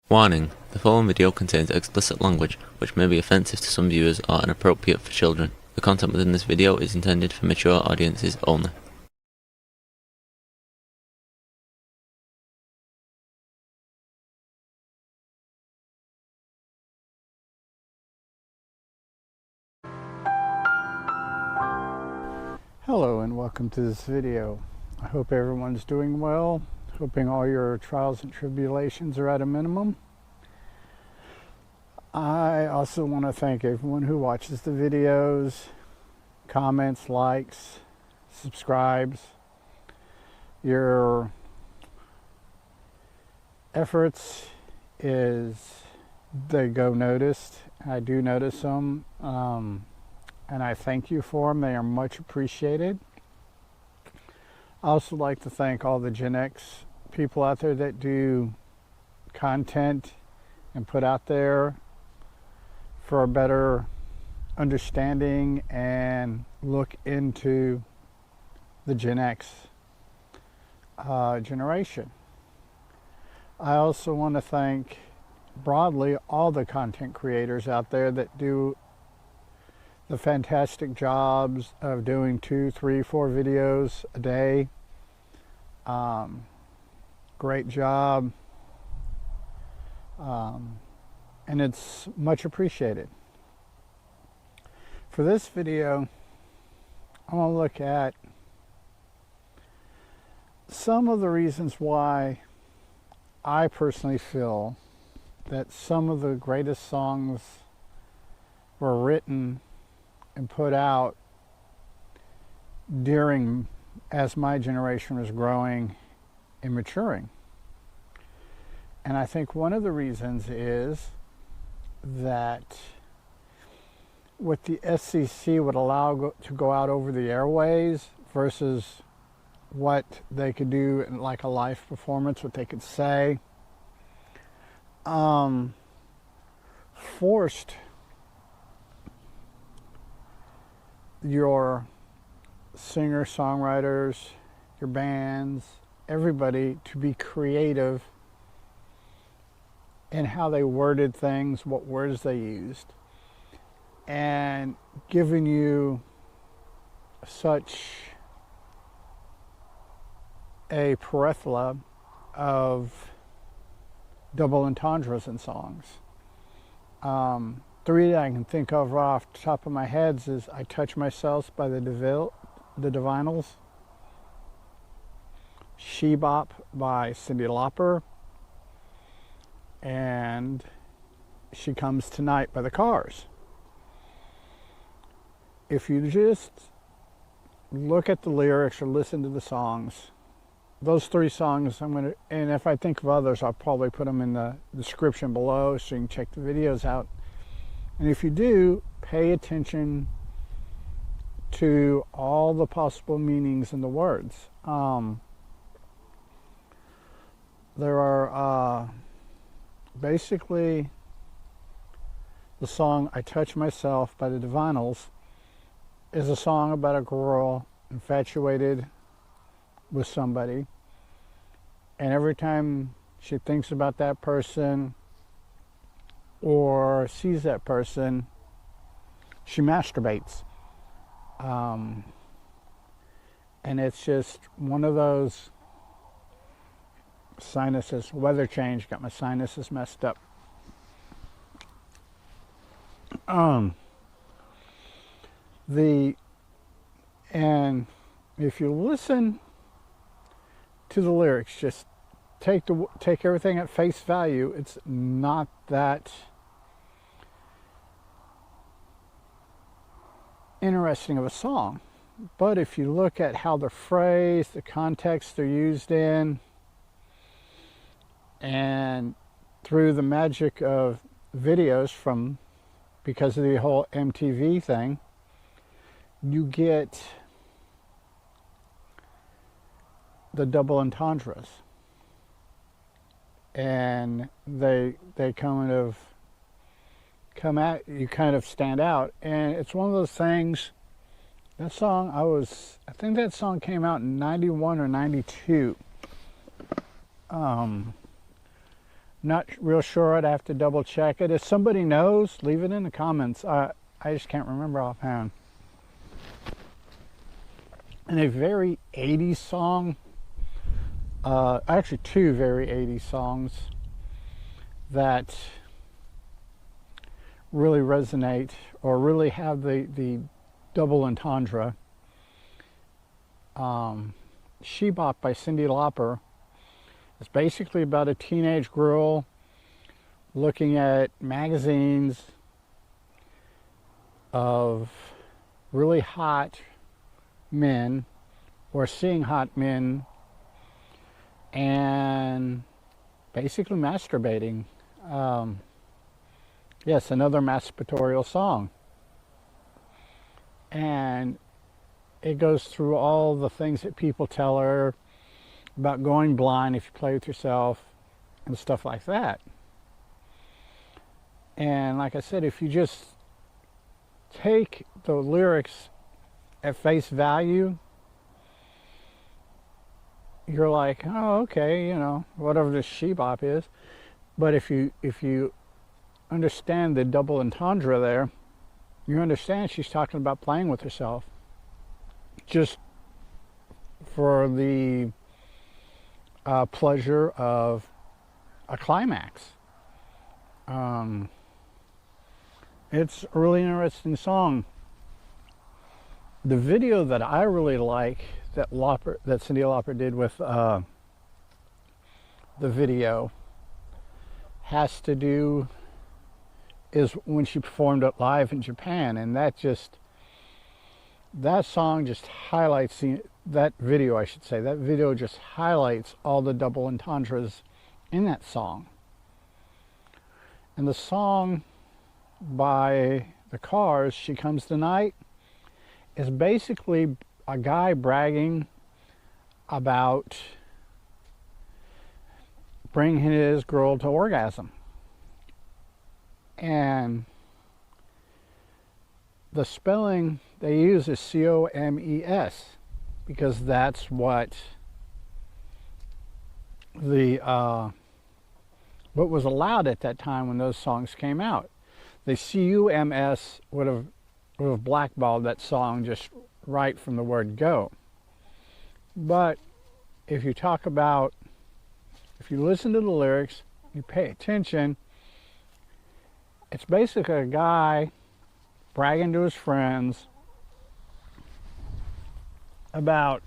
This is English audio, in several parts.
Warning: the following video contains explicit language which may be offensive to some viewers or inappropriate for children. The content within this video is intended for mature audiences only. Hello and welcome to this video. I hope everyone's doing well, hoping all your trials and tribulations are at a minimum. I also want to thank everyone who watches the videos, comments, likes, subscribes. Your efforts they go noticed. I do notice them. And I thank you for them. They are much appreciated. I also like to thank all the Genx people out there that do content and put out there for a better understanding and look into the Genx generation. I also want to thank broadly all the content creators out there that do the fantastic jobs of doing 2, 3, 4 videos a day. Great job. And it's much appreciated. For this video, I want to look at some of the reasons why I personally feel that some of the greatest songs were written and put out as my generation was growing and maturing. And I think one of the reasons is that what the SEC would allow to go out over the airways versus what they could do in like a live performance, what they could say, forced your singer-songwriters, your bands, everybody to be creative in how they worded things, what words they used, and giving you such a plethora of double entendres in songs. Three that I can think of right off the top of my head is I Touch Myself by the Divinyls, She Bop by Cyndi Lauper, and She Comes Tonight by the Cars. If you just look at the lyrics or listen to the songs, those 3 songs and if I think of others, I'll probably put them in the description below so you can check the videos out. And if you do, pay attention to all the possible meanings in the words. There are basically the song I Touch Myself by the Divinyls is a song about a girl infatuated with somebody, and every time she thinks about that person or sees that person, she masturbates. And it's just one of those sinuses, weather change, got my sinuses messed up. And if you listen to the lyrics, just take everything at face value. It's not that interesting of a song, but if you look at how they're phrased, the context they're used in, and through the magic of videos because of the whole MTV thing, you get the double entendres, and they kind of come at you, kind of stand out. And it's one of those things. That song, I think that song came out in 91 or 92. Not real sure. I'd have to double check it. If somebody knows, leave it in the comments. I just can't remember offhand. And a very 80s song, actually two very 80s songs that really resonate or really have the double entendre. She Bop by Cyndi Lauper. It's basically about a teenage girl looking at magazines of really hot men or seeing hot men and basically masturbating. Yes, another masturbatorial song. And it goes through all the things that people tell her about going blind if you play with yourself and stuff like that. And like I said, if you just take the lyrics at face value, you're like, oh, okay, you know, whatever this she bop is. But if you understand the double entendre there, you understand she's talking about playing with herself just for the pleasure of a climax. It's a really interesting song. The video that I really like that Cyndi Lauper did with the video has to do is when she performed it live in Japan, and that song just highlights that video, I should say. That video just highlights all the double entendres in that song. And the song by the Cars, She Comes Tonight, is basically a guy bragging about bringing his girl to orgasm. And the spelling they use is C-O-M-E-S, because that's what what was allowed at that time when those songs came out. The C-U-M-S would have blackballed that song just right from the word go. But if you listen to the lyrics, you pay attention, it's basically a guy bragging to his friends about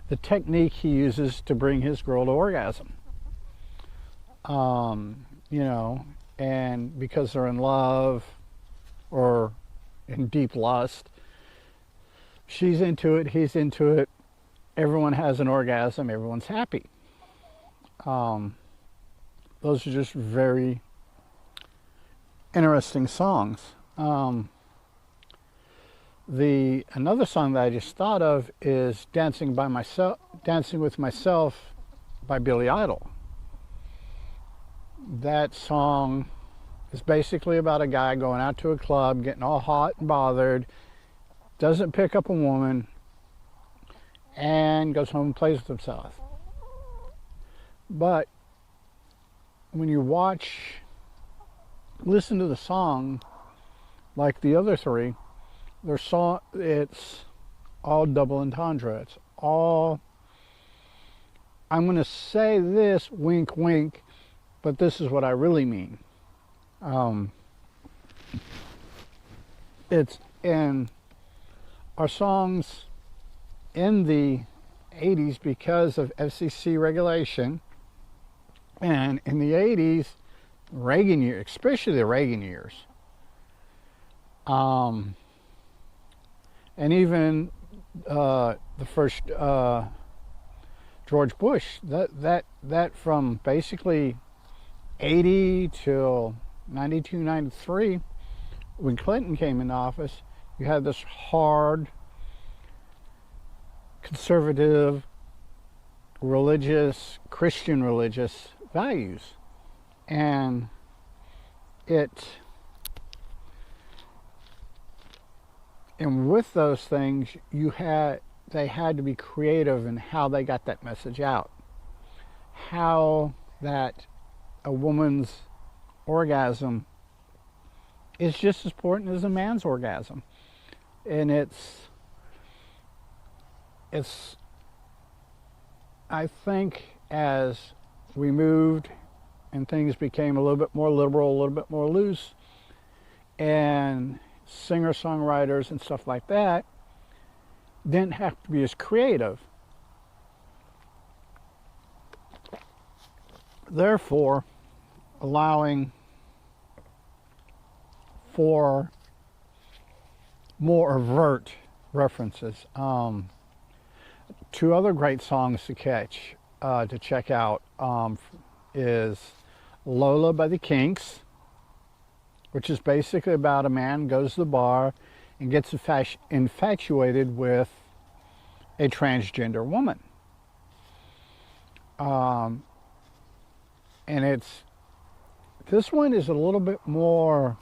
the technique he uses to bring his girl to orgasm. You know, and because they're in love or in deep lust, she's into it, he's into it, everyone has an orgasm, everyone's happy. Those are just very interesting songs. Another song that I just thought of is Dancing with Myself by Billy Idol. That song is basically about a guy going out to a club, getting all hot and bothered, doesn't pick up a woman, and goes home and plays with himself. But when you listen to the song, like the other three, it's all double entendre. It's all, I'm going to say this, wink, wink, but this is what I really mean. It's in our songs in the 80s, because of FCC regulation, and in the 80s, Reagan years, especially the Reagan years, and even the first George Bush, that from basically 80 till 92, 93, when Clinton came into office, you had this hard, conservative, religious, Christian religious values. And with those things, they had to be creative in how they got that message out. How that a woman's orgasm is just as important as a man's orgasm. And it's I think as we moved and things became a little bit more liberal, a little bit more loose, and singer-songwriters and stuff like that didn't have to be as creative. Therefore, allowing for more overt references. Two other great songs to check out is Lola by the Kinks, which is basically about a man goes to the bar and gets infatuated with a transgender woman. And this one is a little bit more,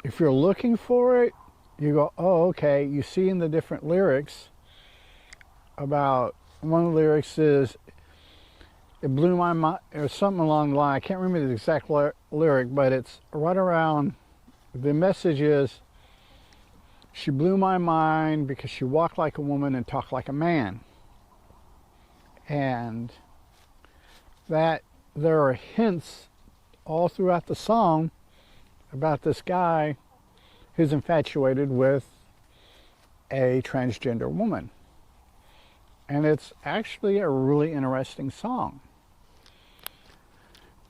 if you're looking for it, you go, oh, okay. You see in the different lyrics about, one of the lyrics is, it blew my mind, or something along the line. I can't remember the exact lyric, but it's right around, the message is, she blew my mind because she walked like a woman and talked like a man. And that there are hints all throughout the song about this guy who's infatuated with a transgender woman. And it's actually a really interesting song.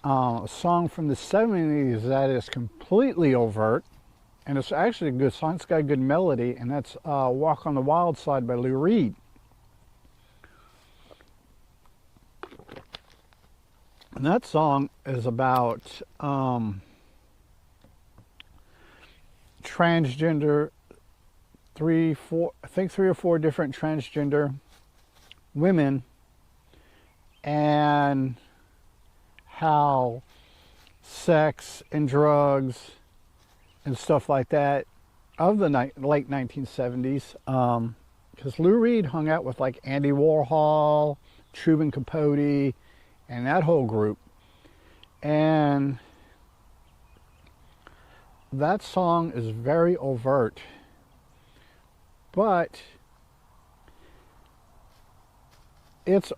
A song from the 70s that is completely overt, and it's actually a good song. It's got a good melody, and that's Walk on the Wild Side by Lou Reed. And that song is about transgender, three or four different transgender women, and how sex and drugs and stuff like that of the late 1970s, because Lou Reed hung out with like Andy Warhol, Truman Capote, and that whole group. And that song is very overt, but it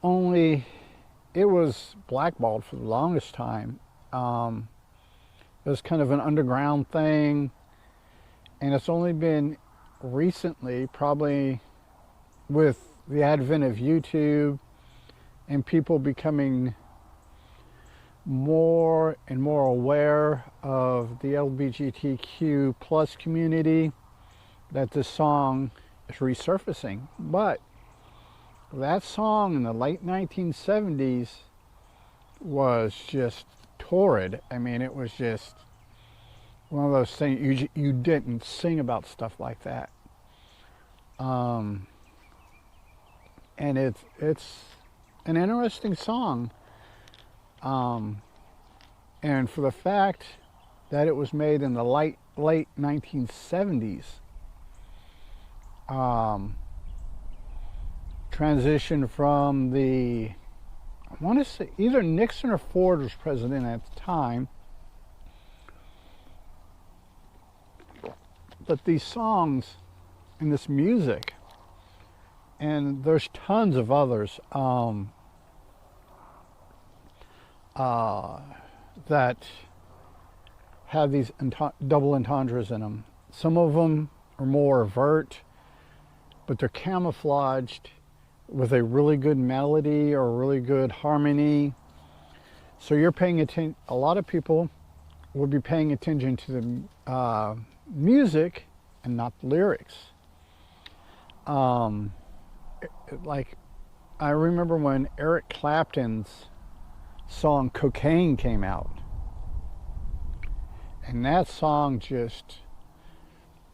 was blackballed for the longest time. It was kind of an underground thing, and it's only been recently, probably with the advent of YouTube and people becoming more and more aware of the LGBTQ plus community, that this song is resurfacing. But that song in the late 1970s was just torrid. I mean, it was just one of those things you didn't sing about stuff like that. And it's an interesting song. And for the fact that it was made in the late 1970s, transition from the, I want to say either Nixon or Ford was president at the time. But these songs and this music, and there's tons of others that have these double entendres in them. Some of them are more overt, but they're camouflaged with a really good melody or a really good harmony. So you're paying attention, a lot of people will be paying attention to the music and not the lyrics. Like, I remember when Eric Clapton's song Cocaine came out, and that song just,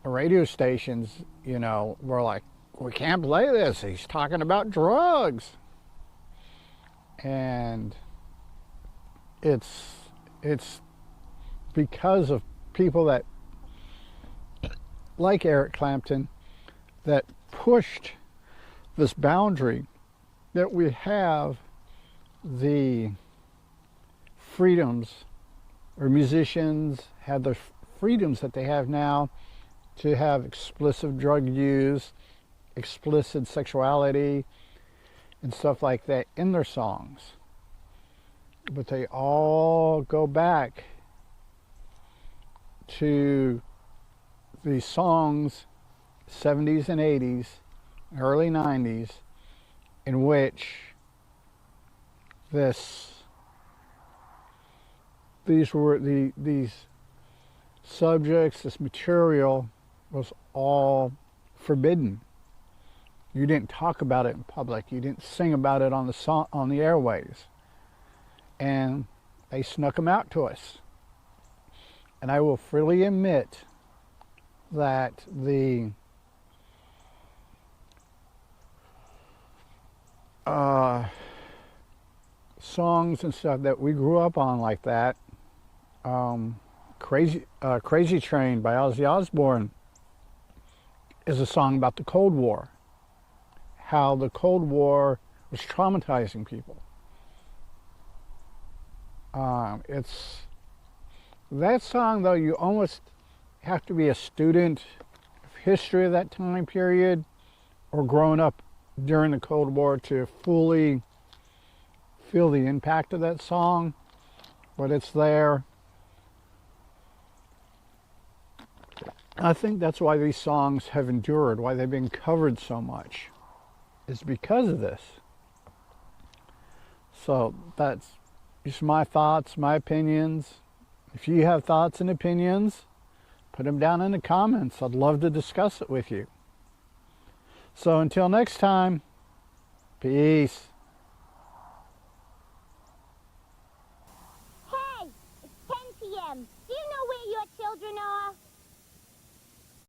radio stations, were like, we can't play this, he's talking about drugs. And it's because of people that, like Eric Clapton, that pushed this boundary, that we have the freedoms, or musicians had the freedoms that they have now to have explicit drug use, explicit sexuality, and stuff like that in their songs. But they all go back to the songs 70s and 80s, early 90s, in which these subjects, this material was all forbidden. You didn't talk about it in public. You didn't sing about it on the airways. And they snuck them out to us. And I will freely admit that the songs and stuff that we grew up on like that, Crazy Train by Ozzy Osbourne is a song about the Cold War, how the Cold War was traumatizing people. It's that song, though, you almost have to be a student of history of that time period or grown up during the Cold War to fully feel the impact of that song, but it's there. I think that's why these songs have endured, why they've been covered so much, is because of this. So that's just my thoughts, my opinions. If you have thoughts and opinions, put them down in the comments. I'd love to discuss it with you. So until next time, peace. Hey, it's 10 p.m. Do you know where your children